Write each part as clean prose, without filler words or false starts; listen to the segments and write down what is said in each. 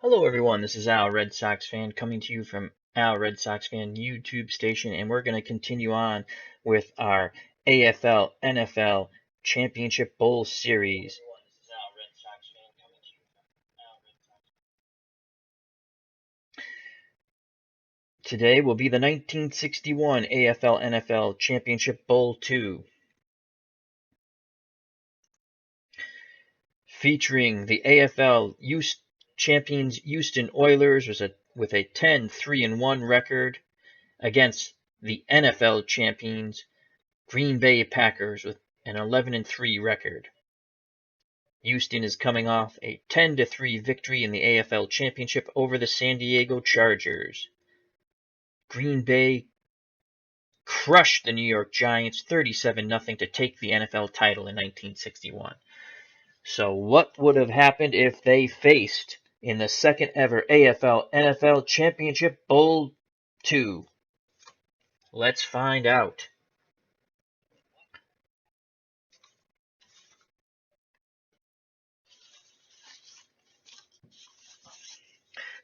Hello everyone, this is Al Red Sox Fan coming to you from Al Red Sox Fan YouTube station, and we're going to continue on with our AFL NFL Championship Bowl series. Today will be the 1961 AFL NFL Championship Bowl 2. Featuring the AFL champions Houston Oilers with a 10-3-1 record against the NFL champions Green Bay Packers with an 11-3 record. Houston is coming off a 10-3 victory in the AFL Championship over the San Diego Chargers. Green Bay crushed the New York Giants 37-0 to take the NFL title in 1961. So what would have happened if they faced in the second ever AFL NFL Championship Bowl 2? Let's find out.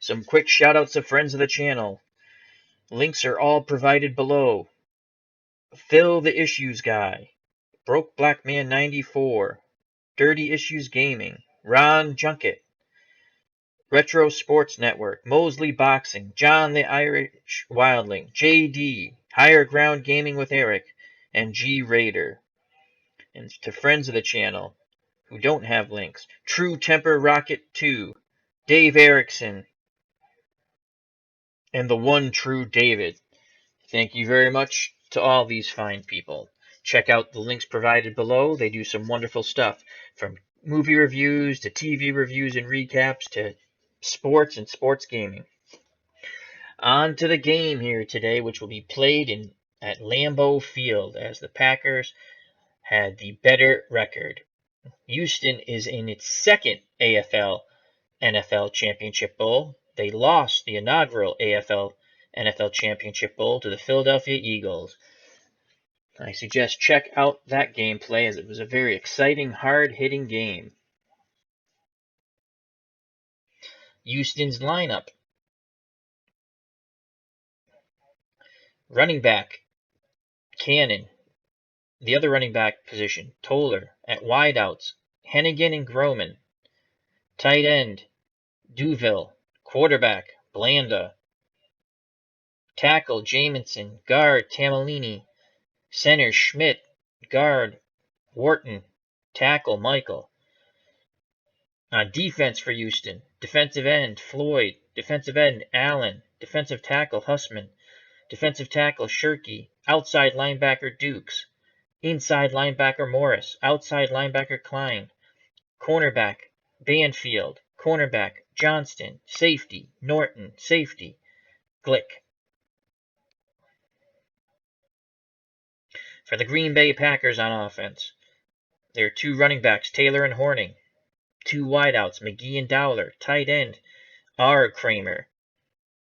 Some quick shoutouts to friends of the channel. Links are all provided below. Phil the Issues Guy, Broke Black Man 94, Dirty Issues Gaming, Ron Junket, Retro Sports Network, Mosley Boxing, John the Irish Wildling, JD, Higher Ground Gaming with Eric, and G Raider. And to friends of the channel who don't have links, Truetemper Rocket2, Dave Erickson, and the one true David. Thank you very much to all these fine people. Check out the links provided below. They do some wonderful stuff, from movie reviews to TV reviews and recaps to sports and sports gaming. On to the game here today, which will be played at Lambeau Field, as the Packers had the better record. Houston is in its second AFL NFL Championship Bowl. They lost the inaugural AFL NFL Championship Bowl to the Philadelphia Eagles. I suggest check out that gameplay, as it was a very exciting, hard-hitting game. Houston's lineup. Running back, Cannon. The other running back position, Toller. At wideouts, Hennigan and Groman. Tight end, Duville. Quarterback, Blanda. Tackle, Jamison. Guard, Tamolini. Center, Schmidt. Guard, Wharton. Tackle, Michael. Defense for Houston. Defensive end, Floyd. Defensive end, Allen. Defensive tackle, Hussman. Defensive tackle, Shirky. Outside linebacker, Dukes. Inside linebacker, Morris. Outside linebacker, Klein. Cornerback, Banfield. Cornerback, Johnston. Safety, Norton. Safety, Glick. For the Green Bay Packers on offense, there are two running backs, Taylor and Horning. Two wideouts, McGee and Dowler. Tight end, R. Kramer.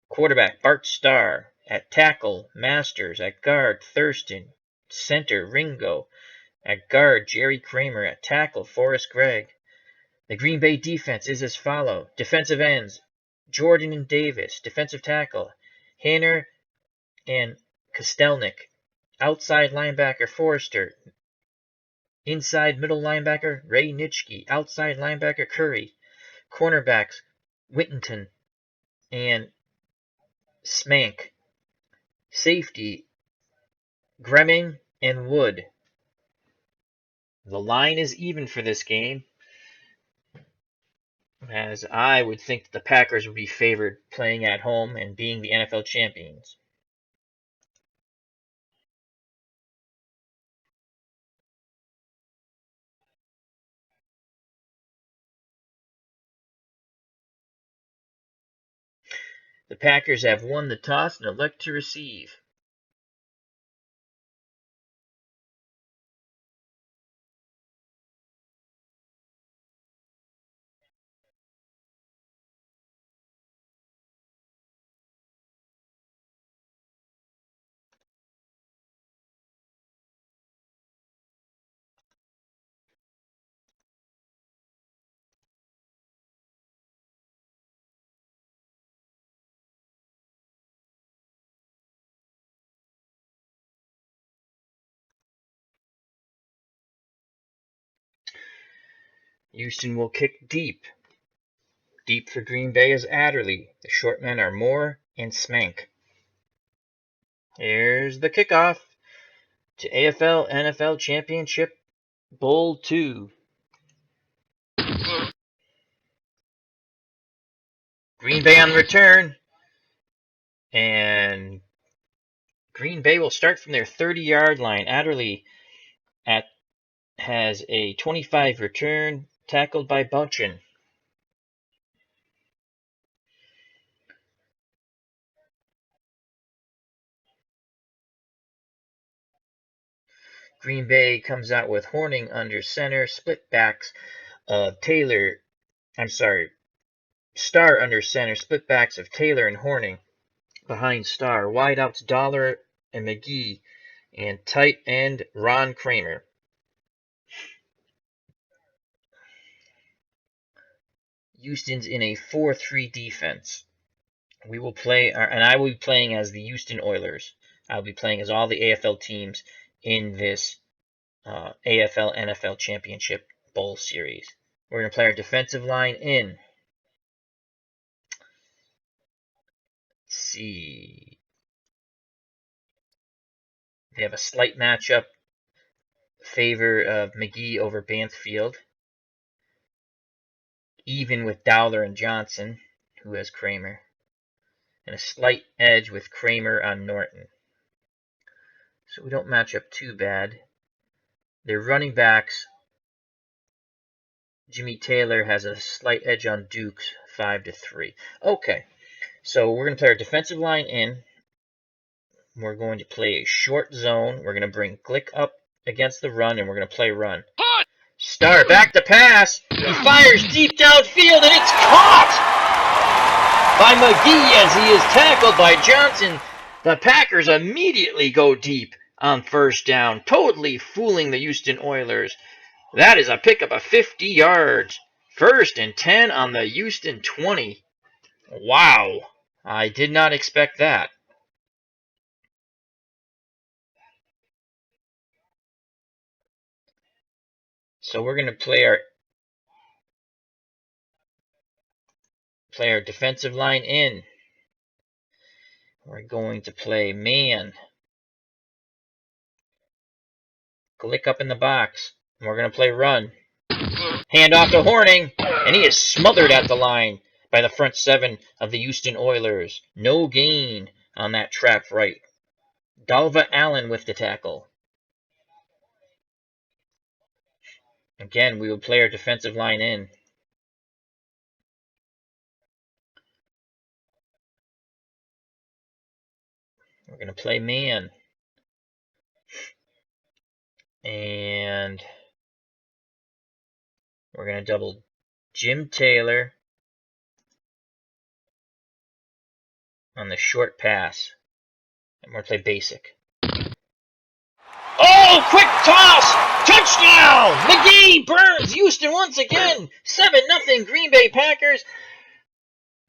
Quarterback, Bart Starr. At tackle, Masters. At guard, Thurston. Center, Ringo. At guard, Jerry Kramer. At tackle, Forrest Gregg. The Green Bay defense is as follows. Defensive ends, Jordan and Davis. Defensive tackle, Hanner and Kostelnik. Outside linebacker, Forrester. Inside middle linebacker, Ray Nitschke. Outside linebacker, Curry. Cornerbacks, Whittington and Smank. Safety, Gremming and Wood. The line is even for this game, as I would think that the Packers would be favored playing at home and being the NFL champions. The Packers have won the toss and elect to receive. Houston will kick deep. Deep for Green Bay is Adderley. The short men are Moore and Smank. Here's the kickoff to AFL NFL Championship Bowl 2. Green Bay on the return. And Green Bay will start from their 30-yard line. Adderley has a 25 return, tackled by Bunchin. Green Bay comes out with Horning under center, split backs of Star under center, split backs of Taylor and Horning. Behind Star, wideouts Dollar and McGee, and tight end Ron Kramer. Houston's in a 4-3 defense. We will play, and I will be playing as the Houston Oilers. I'll be playing as all the AFL teams in this AFL NFL Championship Bowl Series. We're going to play our defensive line in. Let's see. They have a slight matchup favor of McGee over Banfield. Even with Dowler and Johnson, who has Kramer. And a slight edge with Kramer on Norton. So we don't match up too bad. Their running backs, Jimmy Taylor has a slight edge on Dukes, 5-3. Okay, so we're going to play our defensive line in. We're going to play a short zone. We're going to bring Glick up against the run, and we're going to play run. Star back to pass. He fires deep downfield, and it's caught by McGee as he is tackled by Johnson. The Packers immediately go deep on first down, totally fooling the Houston Oilers. That is a pickup of 50 yards. 1st and 10 on the Houston 20. Wow, I did not expect that. So we're going to play our defensive line in. We're going to play man. Click up in the box. And we're going to play run. Hand off to Horning, and he is smothered at the line by the front 7 of the Houston Oilers. No gain on that trap right. Dalva Allen with the tackle. Again, we will play our defensive line in. We're going to play man. And we're going to double Jim Taylor on the short pass. And we're going to play basic. Oh, quick toss! Touchdown! McGee burns Houston once again. 7-0 Green Bay Packers.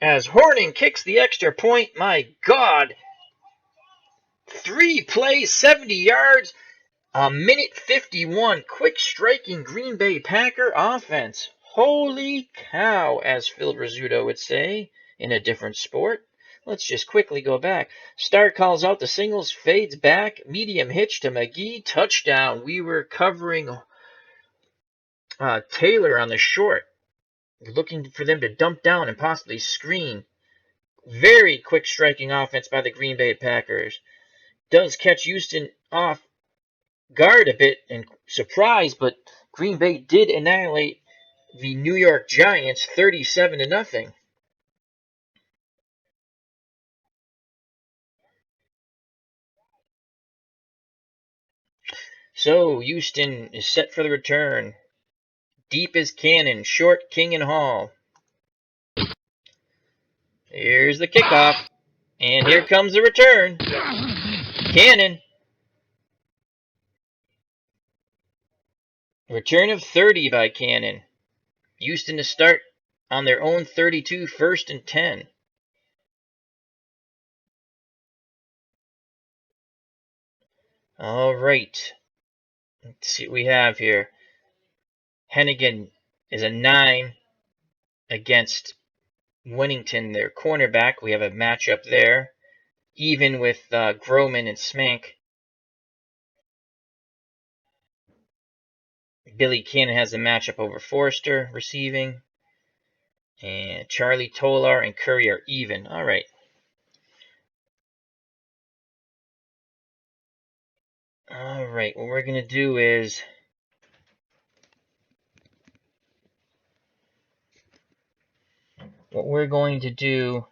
As Horning kicks the extra point. My God. 3 plays, 70 yards. A minute 51. Quick striking Green Bay Packer offense. Holy cow, as Phil Rizzuto would say in a different sport. Let's just quickly go back. Star calls out the singles, fades back, medium hitch to McGee, touchdown. We were covering Taylor on the short, looking for them to dump down and possibly screen. Very quick striking offense by the Green Bay Packers. Does catch Houston off guard a bit and surprise, but Green Bay did annihilate the New York Giants 37-0. So Houston is set for the return. Deep is Cannon, short King and Hall. Here's the kickoff, and here comes the return. Cannon. Return of 30 by Cannon. Houston to start on their own 32, 1st and 10. All right. Let's see what we have here. Hennigan is a 9 against Winnington, their cornerback. We have a matchup there. Even with Groman and Smank. Billy Cannon has a matchup over Forrester receiving. And Charlie Tolar and Curry are even. All right. All right. What we're going to do is we're going to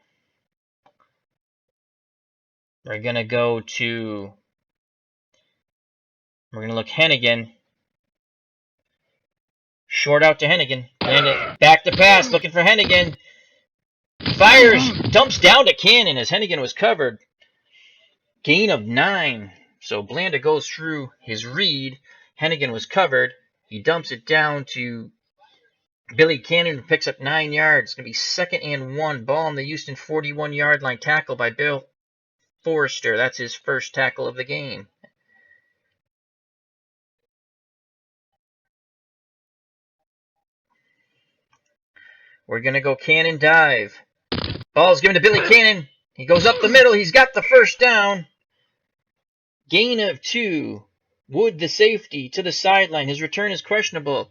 look Hennigan. Short out to Hennigan. And it back to pass, looking for Hennigan. Fires, dumps down to Cannon as Hennigan was covered. Gain of 9. So Blanda goes through his read. Hennigan was covered. He dumps it down to Billy Cannon, who picks up 9 yards. It's going to be 2nd and 1. Ball on the Houston 41-yard line. Tackle by Bill Forrester. That's his first tackle of the game. We're going to go Cannon dive. Ball's given to Billy Cannon. He goes up the middle. He's got the first down. Gain of 2. Wood, the safety, to the sideline. His return is questionable.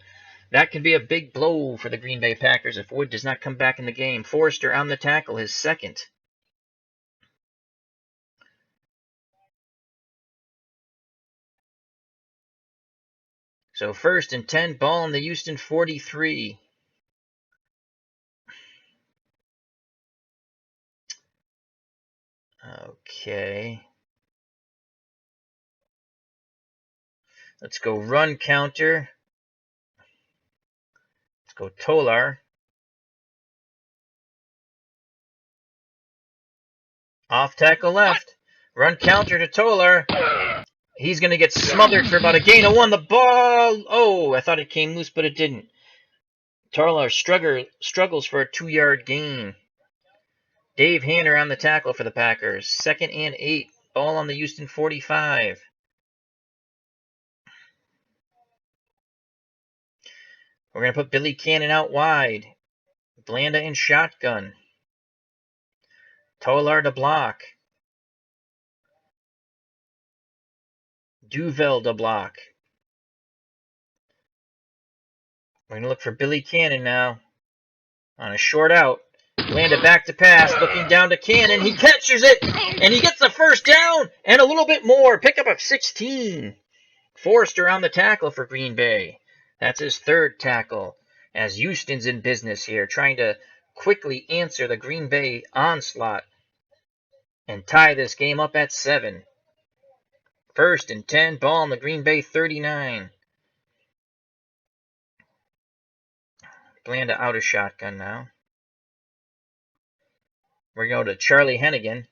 That could be a big blow for the Green Bay Packers if Wood does not come back in the game. Forrester on the tackle, his second. So 1st and 10, ball on the Houston 43. Okay. Let's go run counter. Let's go Tolar. Off tackle left. Run counter to Tolar. He's going to get smothered for about a gain of 1. The ball. Oh, I thought it came loose, but it didn't. Tolar struggles for a 2-yard gain. Dave Hanner on the tackle for the Packers. 2nd and 8. Ball on the Houston 45. We're going to put Billy Cannon out wide. Blanda in shotgun. Tolar to block. Duvel to block. We're going to look for Billy Cannon now. On a short out. Blanda back to pass. Looking down to Cannon. He catches it. And he gets the first down. And a little bit more. Pickup of 16. Forrester on the tackle for Green Bay. That's his 3rd tackle. As Houston's in business here. Trying to quickly answer the Green Bay onslaught. And tie this game up at 7. 1st and 10. Ball on the Green Bay 39. Blanda out of shotgun now. We're going to Charlie Hennigan.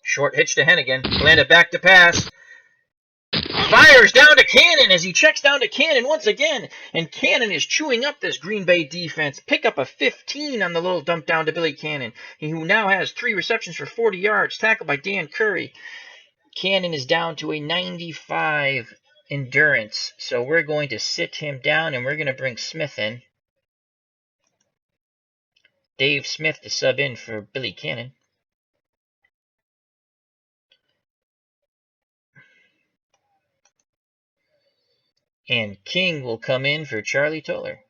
Short hitch to Hennigan. Blanda back to pass. Fires down to Cannon as he checks down to Cannon once again. And Cannon is chewing up this Green Bay defense. Pick up a 15 on the little dump down to Billy Cannon, who now has 3 receptions for 40 yards. Tackled by Dan Curry. Cannon is down to a 95 endurance. So we're going to sit him down and we're going to bring Smith in. Dave Smith to sub in for Billy Cannon. And King will come in for Charlie Tolar.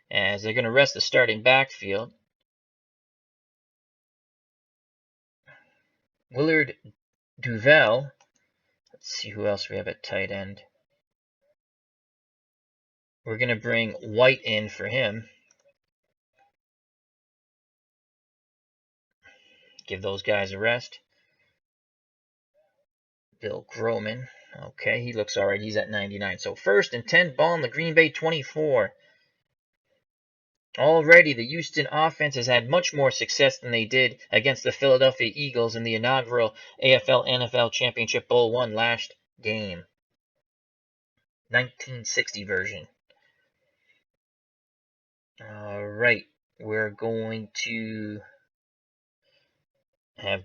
As they're going to rest the starting backfield. Willard Duvel. Let's see who else we have at tight end. We're going to bring White in for him. Give those guys a rest. Bill Groman. Okay, he looks all right. He's at 99. So 1st and 10, ball on the Green Bay 24. Already, the Houston offense has had much more success than they did against the Philadelphia Eagles in the inaugural AFL-NFL Championship Bowl 1 last game. 1960 version. All right, we're going to have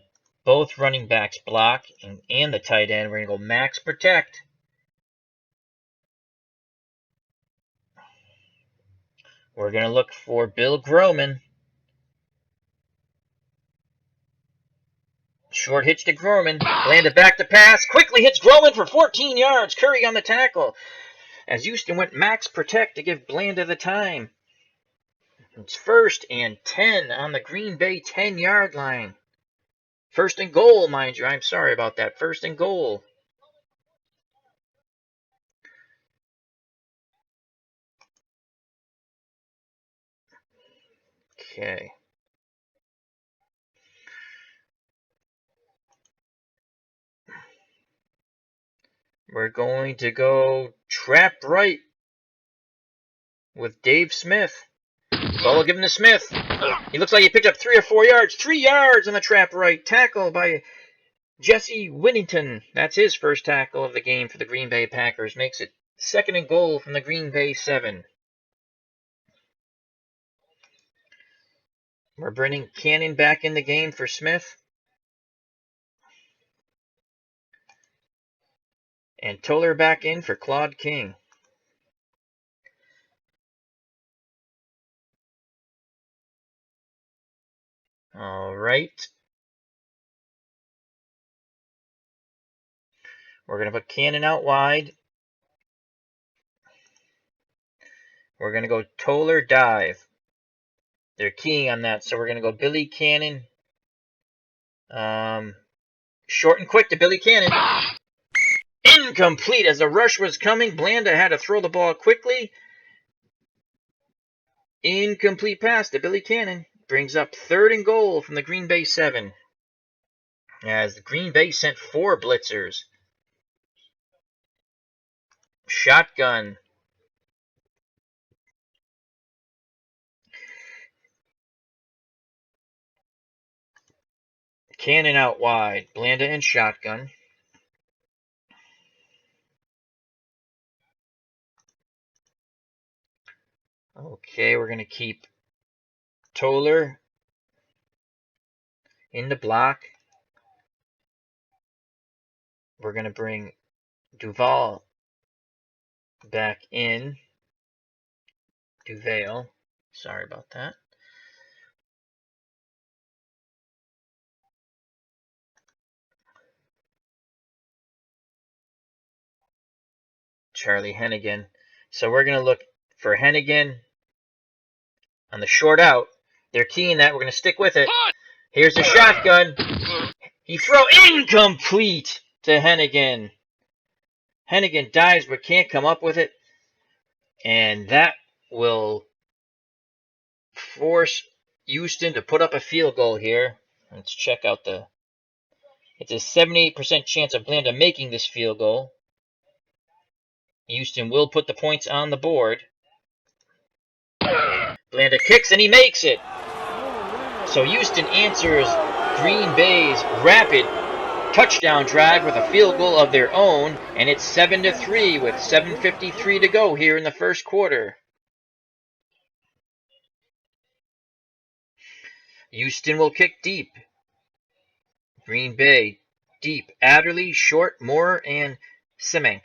both running backs block and the tight end. We're going to go max protect. We're going to look for Bill Groman. Short hitch to Groman. Landed back to pass. Quickly hits Groman for 14 yards. Curry on the tackle. As Houston went max protect to give Blanda the time. It's 1st and 10 on the Green Bay 10-yard line. 1st and goal, mind you. I'm sorry about that. 1st and goal. Okay. We're going to go trap right with Dave Smith. Ball given to Smith. He looks like he picked up 3 or 4 yards. 3 yards on the trap right. Tackle by Jesse Whittington. That's his first tackle of the game for the Green Bay Packers. Makes it 2nd and goal from the Green Bay 7. We're bringing Cannon back in the game for Smith. And Toller back in for Claude King. All right. We're going to put Cannon out wide. We're going to go Toller dive. They're keying on that, so we're going to go Billy Cannon. Short and quick to Billy Cannon. Incomplete. As the rush was coming, Blanda had to throw the ball quickly. Incomplete pass to Billy Cannon. Brings up 3rd and goal from the Green Bay 7. As the Green Bay sent 4 blitzers. Shotgun. Cannon out wide. Blanda and shotgun. Okay, we're going to keep Toller in the block. We're going to bring Duval back in. Duval. Sorry about that. Charlie Hennigan. So we're going to look for Hennigan on the short out. They're keying that. We're going to stick with it. Here's the shotgun. He throw incomplete to Hennigan. Hennigan dives but can't come up with it. And that will force Houston to put up a field goal here. Let's check out the... It's a 78% chance of Blanda making this field goal. Houston will put the points on the board. Blanda kicks and he makes it. So Houston answers Green Bay's rapid touchdown drive with a field goal of their own, and it's 7-3 with 7:53 to go here in the first quarter. Houston will kick deep. Green Bay deep. Adderley, Short, Moore, and Semenk.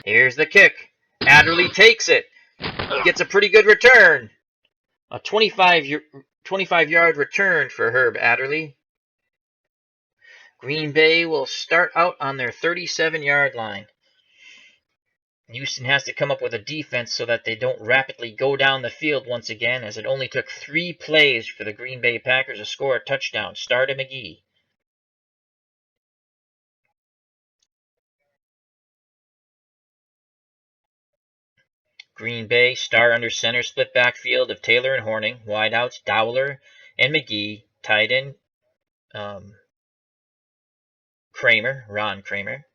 Here's the kick. Adderley takes it. Gets a pretty good return. A 25-yard return for Herb Adderley. Green Bay will start out on their 37-yard line. Houston has to come up with a defense so that they don't rapidly go down the field once again, as it only took 3 plays for the Green Bay Packers to score a touchdown. Star to McGee. Green Bay, Star under center, split backfield of Taylor and Horning. Wideouts, Dowler and McGee. Tight end, Kramer, Ron Kramer.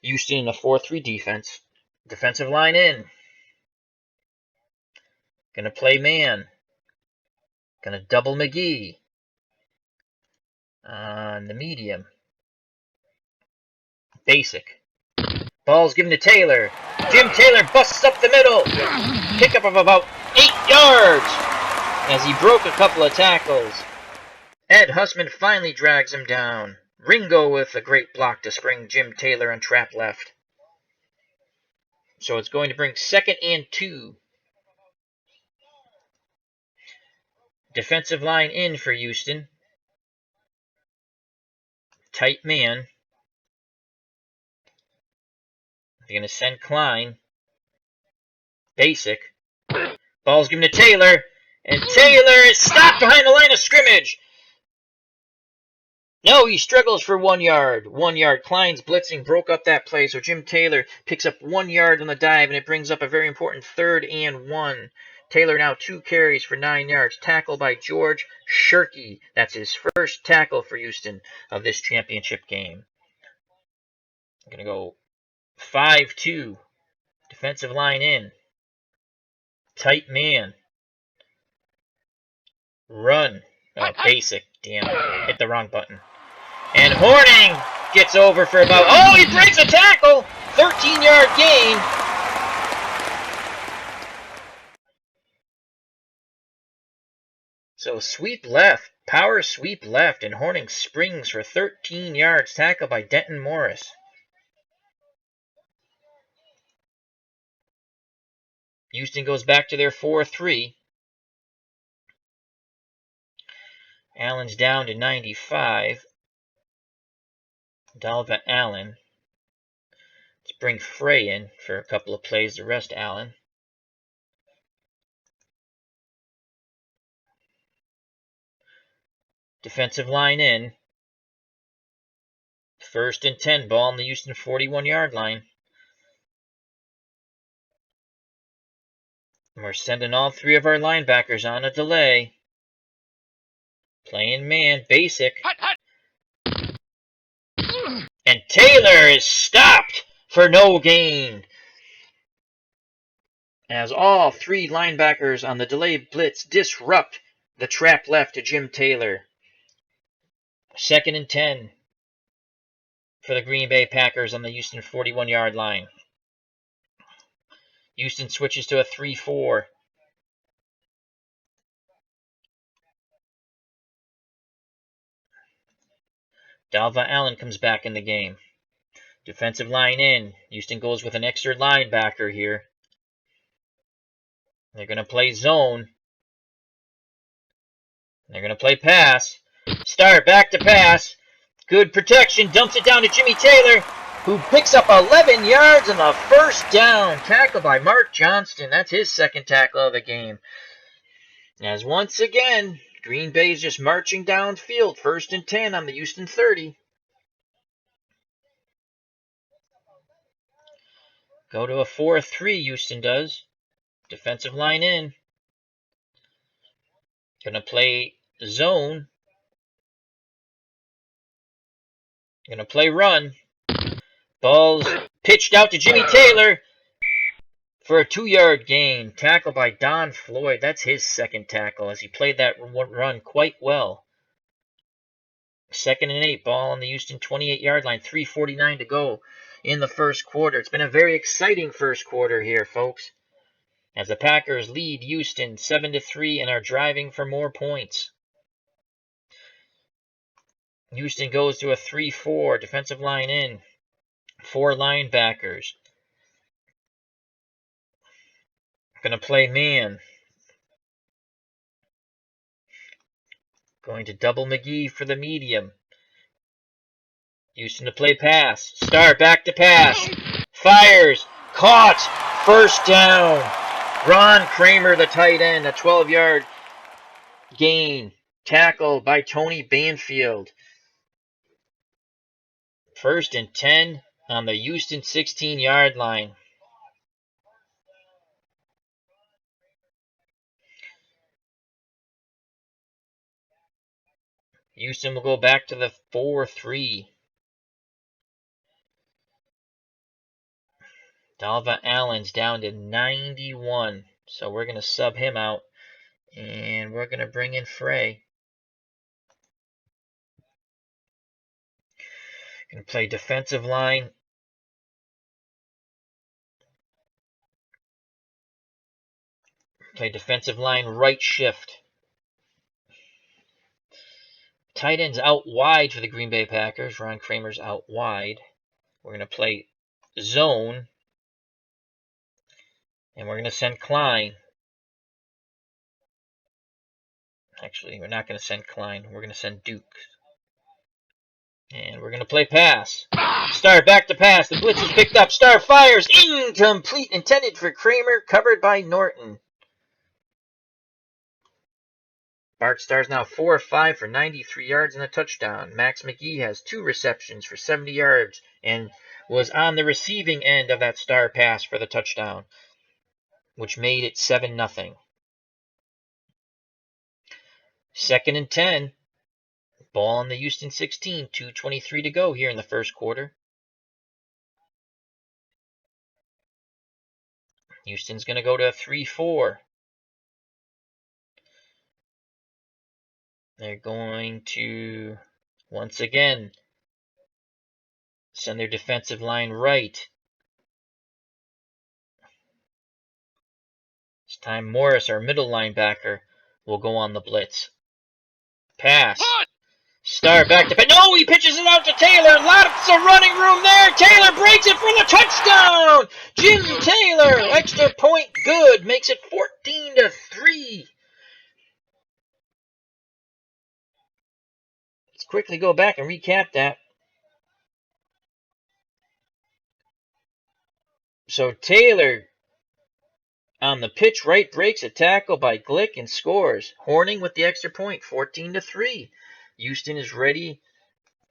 Houston in a 4-3 defense. Defensive line in. Gonna play man. Gonna double McGee. On the medium. Basic. Ball's given to Taylor. Jim Taylor busts up the middle. Pickup of about 8 yards as he broke a couple of tackles. Ed Hussman finally drags him down. Ringo with a great block to spring Jim Taylor on trap left. So it's going to bring 2nd and 2. Defensive line in for Houston. Tight man. They're going to send Klein. Basic. Ball's given to Taylor. And Taylor is stopped behind the line of scrimmage. No, he struggles for 1 yard. 1 yard. Klein's blitzing broke up that play, so Jim Taylor picks up 1 yard on the dive, and it brings up a very important 3rd and 1. Taylor now 2 carries for 9 yards. Tackle by George Shirky. That's his first tackle for Houston of this championship game. I'm going to go 5-2. Defensive line in. Tight man. Run. Oh, basic. Damn. Hit the wrong button. And Horning gets over for about... Oh, he breaks a tackle! 13-yard gain. So sweep left. Power sweep left. And Horning springs for 13 yards. Tackle by Denton Morris. Houston goes back to their 4-3. Allen's down to 95. Dalva Allen. Let's bring Frey in for a couple of plays to rest Allen. Defensive line in. 1st and 10. Ball on the Houston 41-yard line. And we're sending all 3 of our linebackers on a delay. Playing man. Basic. And Taylor is stopped for no gain. As all 3 linebackers on the delayed blitz disrupt the trap left to Jim Taylor. 2nd and 10 for the Green Bay Packers on the Houston 41-yard line. Houston switches to a 3-4. Dalva Allen comes back in the game. Defensive line in. Houston goes with an extra linebacker here. They're going to play zone. They're going to play pass. Start back to pass. Good protection. Dumps it down to Jimmy Taylor, who picks up 11 yards and the first down. Tackle by Mark Johnston. That's his 2nd tackle of the game. As once again, Green Bay is just marching downfield. 1st and 10 on the Houston 30. Go to a 4-3, Houston does. Defensive line in. Gonna play zone. Gonna play run. Ball's pitched out to Jimmy Taylor for a 2-yard gain. Tackle by Don Floyd. That's his 2nd tackle as he played that run quite well. 2nd and 8. Ball on the Houston 28-yard line. 3:49 to go in the first quarter. It's been a very exciting first quarter here, folks, as the Packers lead Houston 7-3 and are driving for more points. Houston goes to a 3-4. Defensive line in. 4 linebackers. Gonna play man. Going to double McGee for the medium. Houston to play pass. Start back to pass. Fires. Caught. First down. Ron Kramer, the tight end, a 12-yard gain. Tackle by Tony Banfield. 1st and 10 on the Houston 16-yard line. Houston will go back to the 4-3. Dalva Allen's down to 91, so we're going to sub him out, and we're going to bring in Frey. Going to play defensive line. Play defensive line right shift. Tight ends out wide for the Green Bay Packers. Ron Kramer's out wide. We're going to play zone. And we're going to send Klein. Actually, we're not going to send Klein. We're going to send Duke. And we're going to play pass. Star back to pass. The blitz is picked up. Star fires. Incomplete. Intended for Kramer. Covered by Norton. Bart Starr's now 4 of 5 for 93 yards and a touchdown. Max McGee has 2 receptions for 70 yards and was on the receiving end of that Star pass for the touchdown, which made it 7-0. 2nd and 10. Ball on the Houston 16. 2:23 to go here in the first quarter. Houston's going to go to a 3-4. They're going to, once again, send their defensive line right. This time Morris, our middle linebacker, will go on the blitz. Pass. Star back to... No, he pitches it out to Taylor. Lots of running room there. Taylor breaks it for the touchdown. Jim Taylor, extra point good. Makes it 14-3. Let's quickly go back and recap that. So Taylor on the pitch right breaks a tackle by Glick and scores. Horning with the extra point, 14-3. Houston is ready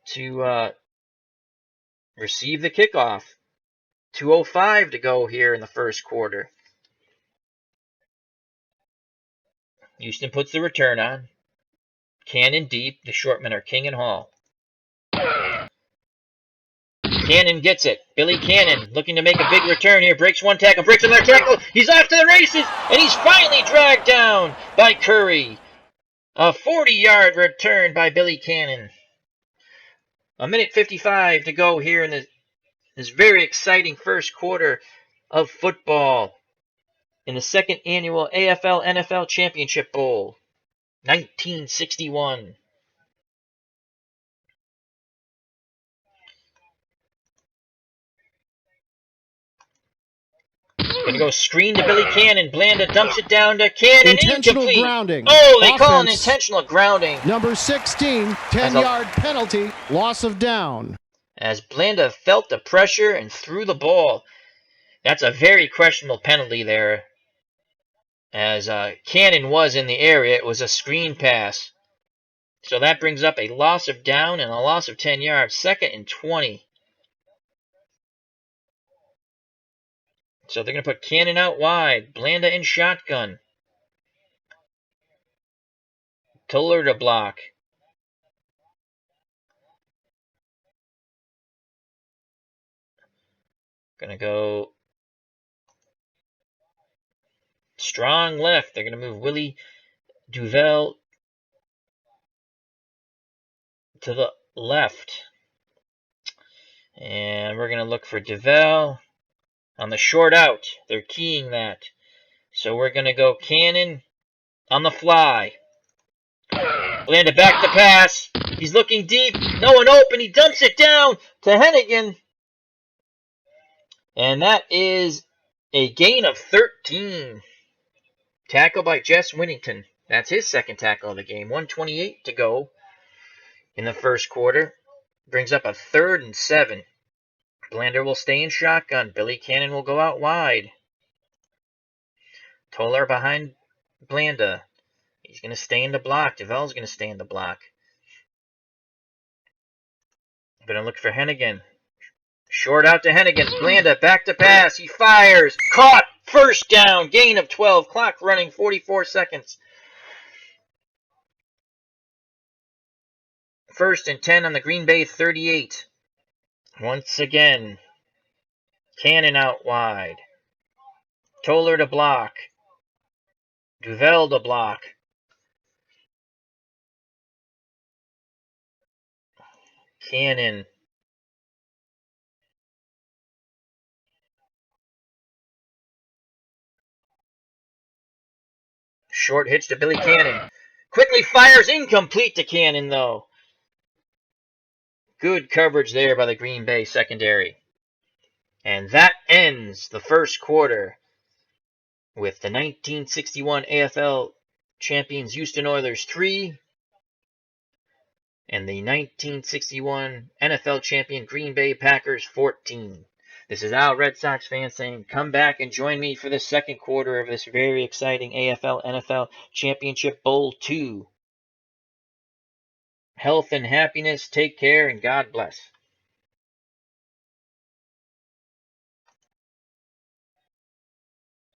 to receive the kickoff. 2:05 to go here in the first quarter. Houston puts the return on. Cannon deep. The short men are King and Hall. Cannon gets it. Billy Cannon looking to make a big return here. Breaks one tackle, breaks another tackle. He's off to the races, and he's finally dragged down by Curry. A 40-yard return by Billy Cannon. 1:55 to go here in this very exciting first quarter of football in the 2nd annual AFL NFL Championship Bowl, 1961. Gonna go screen to Billy Cannon. Blanda dumps it down to Cannon. Intentional Incomplete. grounding. Oh, they call an intentional grounding. Number 16, 10-yard penalty, loss of down. As Blanda felt the pressure and threw the ball. That's a very questionable penalty there. As Cannon was in the area, it was a screen pass. So that brings up a loss of down and a loss of 10 yards. 2nd and 20. So they're going to put Cannon out wide. Blanda in shotgun. Toller to block. Going to go strong left. They're going to move Willie Duvel to the left. And we're going to look for Duvel on the short out. They're keying that. So we're going to go Cannon on the fly. Blanda back to pass. He's looking deep. No one open. He dumps it down to Hennigan. And that is a gain of 13. Tackle by Jess Winnington. That's his 2nd tackle of the game. 1:28 to go in the first quarter. Brings up a 3rd and 7. Blanda will stay in shotgun. Billy Cannon will go out wide. Toller behind Blanda. He's going to stay in the block. Duvel's going to stay in the block. I'm going to look for Hennigan. Short out to Hennigan. Blanda back to pass. He fires. Caught. First down. Gain of 12. Clock running 44 seconds. 1st and 10 on the Green Bay 38. Once again, Cannon out wide. Toller to block. Duvel to block. Cannon. Short hitch to Billy Cannon. Quickly fires. Incomplete to Cannon, though. Good coverage there by the Green Bay secondary. And that ends the first quarter with the 1961 AFL champions Houston Oilers 3 and the 1961 NFL champion Green Bay Packers 14. This is Al, Red Sox fan, saying come back and join me for the second quarter of this very exciting AFL NFL Championship Bowl 2. Health and happiness, take care, and God bless.